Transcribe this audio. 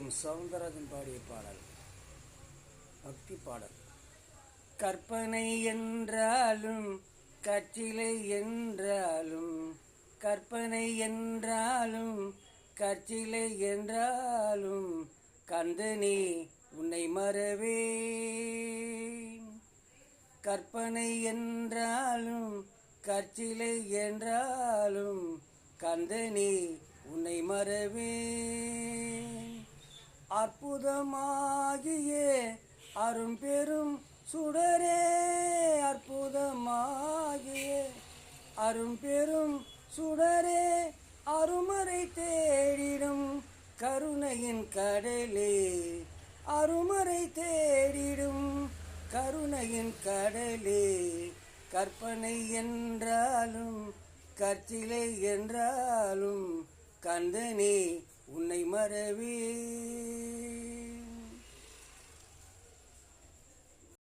சவுந்தரராஜன் பாடிய பாடல், பக்தி பாடல். கற்பனை என்றாலும் கற்சிலை என்றாலும், கற்பனை என்றாலும் கற்சிலை என்றாலும், கந்தனே உன்னை மறவேன். கற்பனை என்றாலும் கற்சிலை என்றாலும், கந்தனே உன்னை மறவேன். அற்புதமாகிய அரும்பெரும் சுடரே, அற்புதமாகிய அரும்பெரும் சுடரே, அருமறை தேடிடும் கருணையின் கடலே, அருமறை தேடிடும் கருணையின் கடலே. கற்பனை என்றாலும் கற்சிலை என்றாலும், கந்தனே உன்னை மறவேன்.